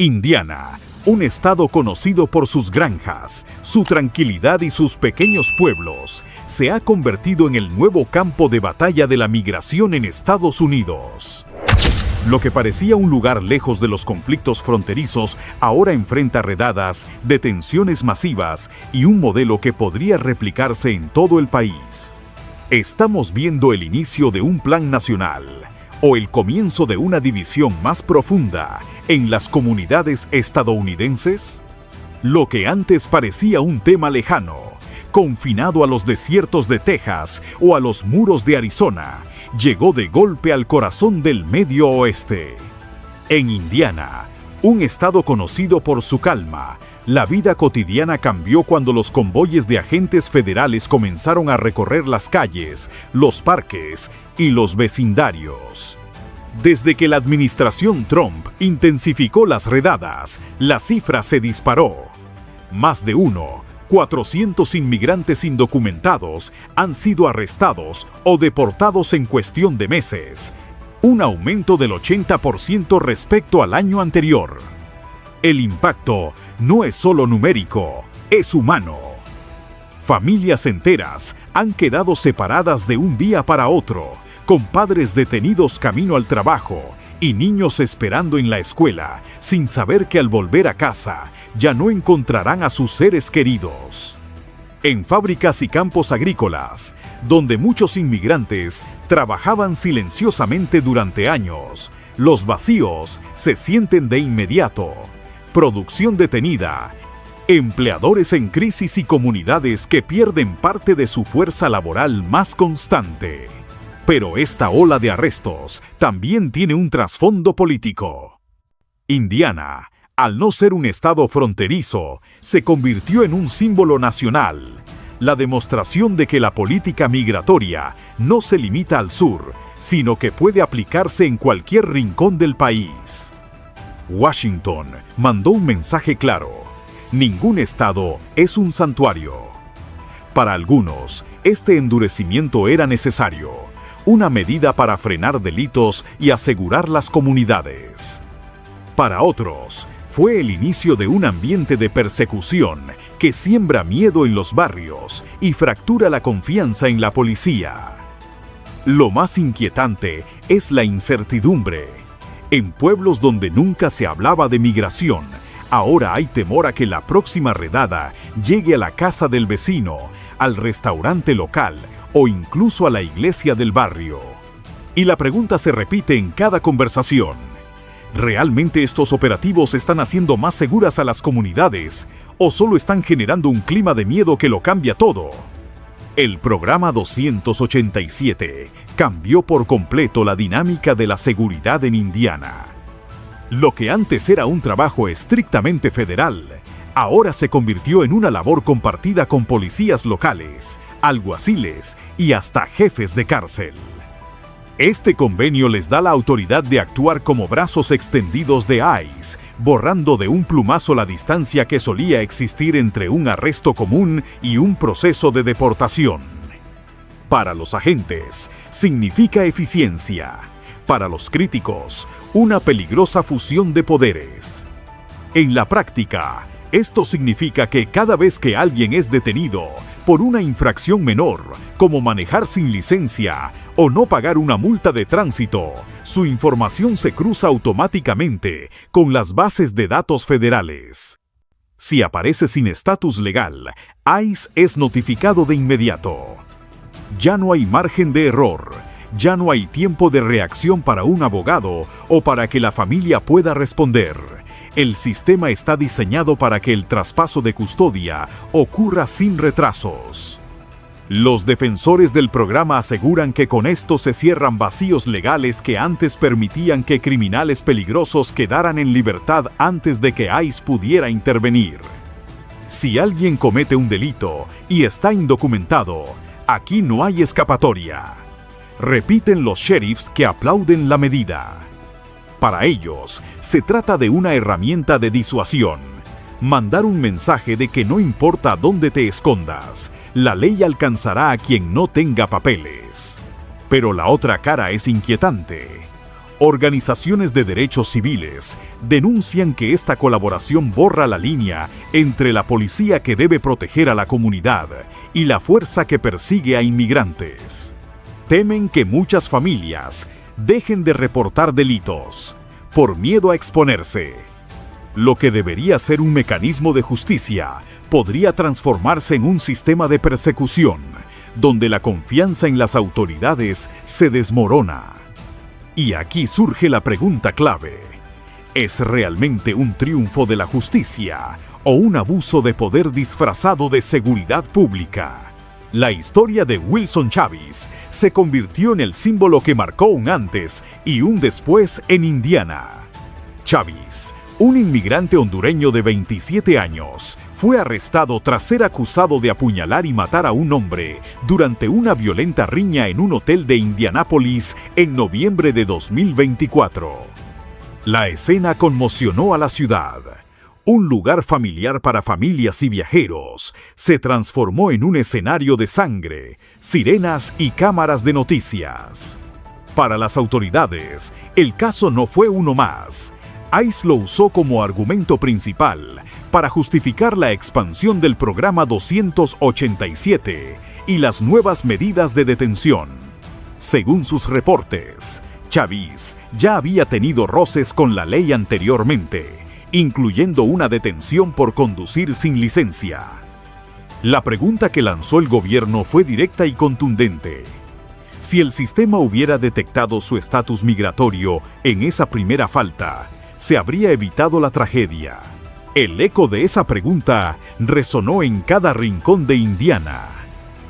Indiana, un estado conocido por sus granjas, su tranquilidad y sus pequeños pueblos, se ha convertido en el nuevo campo de batalla de la migración en Estados Unidos. Lo que parecía un lugar lejos de los conflictos fronterizos ahora enfrenta redadas, detenciones masivas y un modelo que podría replicarse en todo el país. ¿Estamos viendo el inicio de un plan nacional o el comienzo de una división más profunda en las comunidades estadounidenses? Lo que antes parecía un tema lejano, confinado a los desiertos de Texas o a los muros de Arizona, llegó de golpe al corazón del Medio Oeste. En Indiana, un estado conocido por su calma, la vida cotidiana cambió cuando los convoyes de agentes federales comenzaron a recorrer las calles, los parques y los vecindarios. Desde que la administración Trump intensificó las redadas, la cifra se disparó. Más de 400 inmigrantes indocumentados han sido arrestados o deportados en cuestión de meses, un aumento del 80% respecto al año anterior. El impacto no es solo numérico, es humano. Familias enteras han quedado separadas de un día para otro, con padres detenidos camino al trabajo y niños esperando en la escuela, sin saber que al volver a casa ya no encontrarán a sus seres queridos. En fábricas y campos agrícolas, donde muchos inmigrantes trabajaban silenciosamente durante años, los vacíos se sienten de inmediato. Producción detenida, empleadores en crisis y comunidades que pierden parte de su fuerza laboral más constante. Pero esta ola de arrestos también tiene un trasfondo político. Indiana, al no ser un estado fronterizo, se convirtió en un símbolo nacional, la demostración de que la política migratoria no se limita al sur, sino que puede aplicarse en cualquier rincón del país. Washington mandó un mensaje claro: ningún estado es un santuario. Para algunos, este endurecimiento era necesario, una medida para frenar delitos y asegurar las comunidades. Para otros, fue el inicio de un ambiente de persecución que siembra miedo en los barrios y fractura la confianza en la policía. Lo más inquietante es la incertidumbre. En pueblos donde nunca se hablaba de migración, ahora hay temor a que la próxima redada llegue a la casa del vecino, al restaurante local o incluso a la iglesia del barrio. Y la pregunta se repite en cada conversación: ¿realmente estos operativos están haciendo más seguras a las comunidades o solo están generando un clima de miedo que lo cambia todo? El programa 287 cambió por completo la dinámica de la seguridad en Indiana. Lo que antes era un trabajo estrictamente federal, ahora se convirtió en una labor compartida con policías locales, alguaciles y hasta jefes de cárcel. Este convenio les da la autoridad de actuar como brazos extendidos de ICE, borrando de un plumazo la distancia que solía existir entre un arresto común y un proceso de deportación. Para los agentes, significa eficiencia. Para los críticos, una peligrosa fusión de poderes. En la práctica, esto significa que cada vez que alguien es detenido por una infracción menor, como manejar sin licencia o no pagar una multa de tránsito, su información se cruza automáticamente con las bases de datos federales. Si aparece sin estatus legal, ICE es notificado de inmediato. Ya no hay margen de error, ya no hay tiempo de reacción para un abogado o para que la familia pueda responder. El sistema está diseñado para que el traspaso de custodia ocurra sin retrasos. Los defensores del programa aseguran que con esto se cierran vacíos legales que antes permitían que criminales peligrosos quedaran en libertad antes de que ICE pudiera intervenir. Si alguien comete un delito y está indocumentado, aquí no hay escapatoria. Repiten los sheriffs que aplauden la medida. Para ellos, se trata de una herramienta de disuasión. Mandar un mensaje de que no importa dónde te escondas, la ley alcanzará a quien no tenga papeles. Pero la otra cara es inquietante. Organizaciones de derechos civiles denuncian que esta colaboración borra la línea entre la policía que debe proteger a la comunidad y la fuerza que persigue a inmigrantes. Temen que muchas familias dejen de reportar delitos por miedo a exponerse. Lo que debería ser un mecanismo de justicia podría transformarse en un sistema de persecución, donde la confianza en las autoridades se desmorona. Y aquí surge la pregunta clave: ¿es realmente un triunfo de la justicia o un abuso de poder disfrazado de seguridad pública? La historia de Wilson Chavis se convirtió en el símbolo que marcó un antes y un después en Indiana. Chavis, un inmigrante hondureño de 27 años, fue arrestado tras ser acusado de apuñalar y matar a un hombre durante una violenta riña en un hotel de Indianápolis en noviembre de 2024. La escena conmocionó a la ciudad. Un lugar familiar para familias y viajeros se transformó en un escenario de sangre, sirenas y cámaras de noticias. Para las autoridades, el caso no fue uno más. ICE lo usó como argumento principal para justificar la expansión del programa 287 y las nuevas medidas de detención. Según sus reportes, Chavis ya había tenido roces con la ley anteriormente, incluyendo una detención por conducir sin licencia. La pregunta que lanzó el gobierno fue directa y contundente. Si el sistema hubiera detectado su estatus migratorio en esa primera falta, se habría evitado la tragedia. El eco de esa pregunta resonó en cada rincón de Indiana.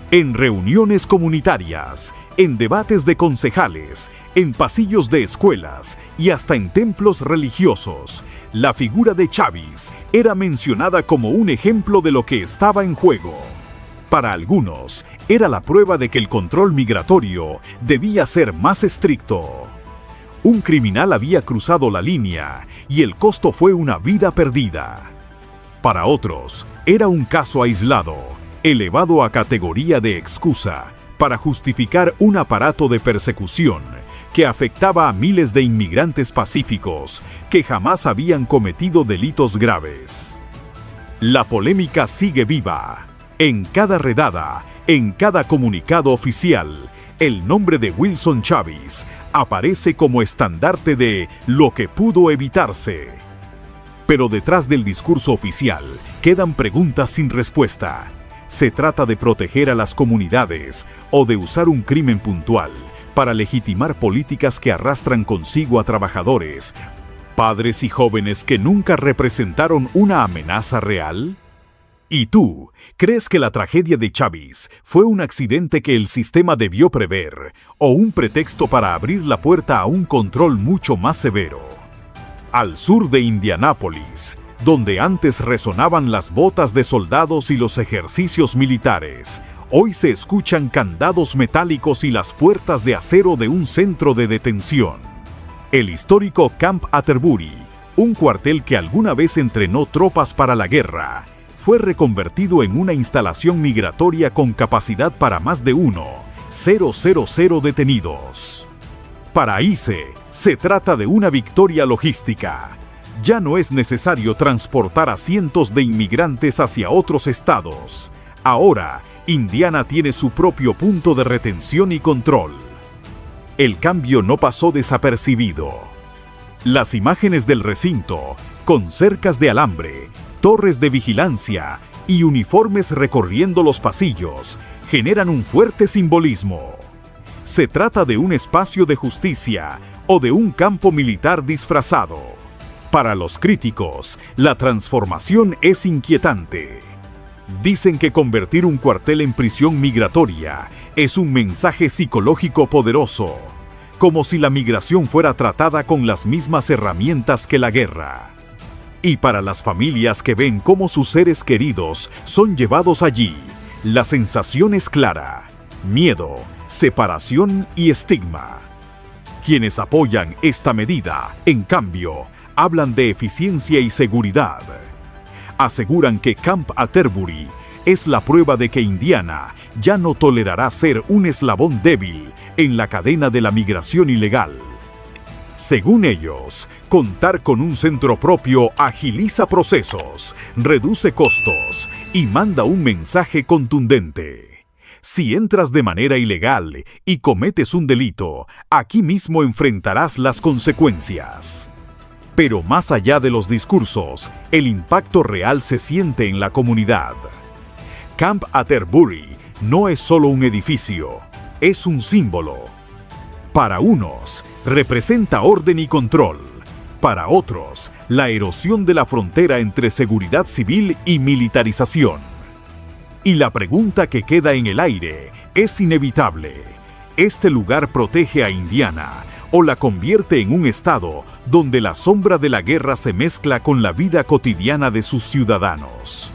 En reuniones comunitarias, en debates de concejales, en pasillos de escuelas y hasta en templos religiosos, la figura de Chavis era mencionada como un ejemplo de lo que estaba en juego. Para algunos, era la prueba de que el control migratorio debía ser más estricto. Un criminal había cruzado la línea y el costo fue una vida perdida. Para otros, era un caso aislado, elevado a categoría de excusa para justificar un aparato de persecución que afectaba a miles de inmigrantes pacíficos que jamás habían cometido delitos graves. La polémica sigue viva. En cada redada, en cada comunicado oficial, el nombre de Wilson Chavis aparece como estandarte de lo que pudo evitarse. Pero detrás del discurso oficial quedan preguntas sin respuesta. ¿Se trata de proteger a las comunidades o de usar un crimen puntual para legitimar políticas que arrastran consigo a trabajadores, padres y jóvenes que nunca representaron una amenaza real? ¿Y tú, crees que la tragedia de Chavis fue un accidente que el sistema debió prever o un pretexto para abrir la puerta a un control mucho más severo? Al sur de Indianápolis, donde antes resonaban las botas de soldados y los ejercicios militares, hoy se escuchan candados metálicos y las puertas de acero de un centro de detención. El histórico Camp Atterbury, un cuartel que alguna vez entrenó tropas para la guerra, fue reconvertido en una instalación migratoria con capacidad para más de 1,000 detenidos. Para ICE, se trata de una victoria logística. Ya no es necesario transportar a cientos de inmigrantes hacia otros estados. Ahora, Indiana tiene su propio punto de retención y control. El cambio no pasó desapercibido. Las imágenes del recinto, con cercas de alambre, torres de vigilancia y uniformes recorriendo los pasillos, generan un fuerte simbolismo. ¿Se trata de un espacio de justicia o de un campo militar disfrazado? Para los críticos, la transformación es inquietante. Dicen que convertir un cuartel en prisión migratoria es un mensaje psicológico poderoso, como si la migración fuera tratada con las mismas herramientas que la guerra. Y para las familias que ven cómo sus seres queridos son llevados allí, la sensación es clara: miedo, separación y estigma. Quienes apoyan esta medida, en cambio, hablan de eficiencia y seguridad. Aseguran que Camp Atterbury es la prueba de que Indiana ya no tolerará ser un eslabón débil en la cadena de la migración ilegal. Según ellos, contar con un centro propio agiliza procesos, reduce costos y manda un mensaje contundente. Si entras de manera ilegal y cometes un delito, aquí mismo enfrentarás las consecuencias. Pero más allá de los discursos, el impacto real se siente en la comunidad. Camp Atterbury no es solo un edificio, es un símbolo. Para unos, representa orden y control. Para otros, la erosión de la frontera entre seguridad civil y militarización. Y la pregunta que queda en el aire es inevitable. ¿Este lugar protege a Indiana o la convierte en un estado donde la sombra de la guerra se mezcla con la vida cotidiana de sus ciudadanos?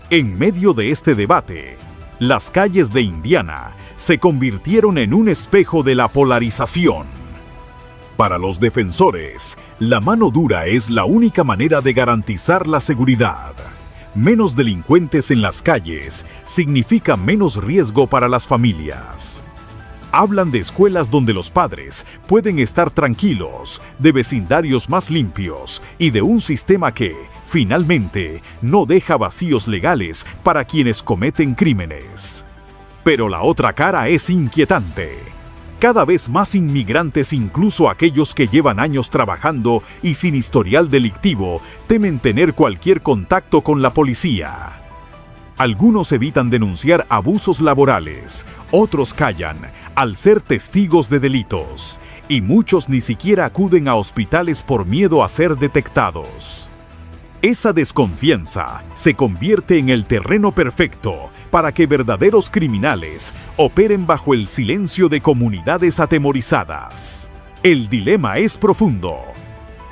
En medio de este debate, las calles de Indiana se convirtieron en un espejo de la polarización. Para los defensores, la mano dura es la única manera de garantizar la seguridad. Menos delincuentes en las calles significa menos riesgo para las familias. Hablan de escuelas donde los padres pueden estar tranquilos, de vecindarios más limpios y de un sistema que, finalmente, no deja vacíos legales para quienes cometen crímenes. Pero la otra cara es inquietante. Cada vez más inmigrantes, incluso aquellos que llevan años trabajando y sin historial delictivo, temen tener cualquier contacto con la policía. Algunos evitan denunciar abusos laborales, otros callan al ser testigos de delitos, y muchos ni siquiera acuden a hospitales por miedo a ser detectados. Esa desconfianza se convierte en el terreno perfecto para que verdaderos criminales operen bajo el silencio de comunidades atemorizadas. El dilema es profundo.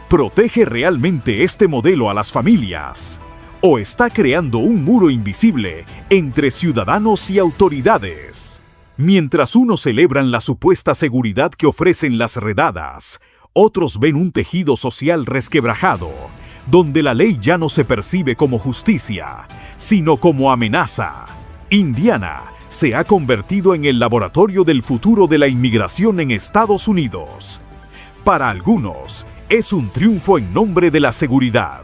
¿Protege realmente este modelo a las familias? ¿O está creando un muro invisible entre ciudadanos y autoridades? Mientras unos celebran la supuesta seguridad que ofrecen las redadas, otros ven un tejido social resquebrajado, donde la ley ya no se percibe como justicia, sino como amenaza. Indiana se ha convertido en el laboratorio del futuro de la inmigración en Estados Unidos. Para algunos, es un triunfo en nombre de la seguridad.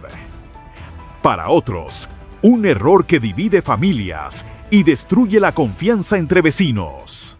Para otros, un error que divide familias y destruye la confianza entre vecinos.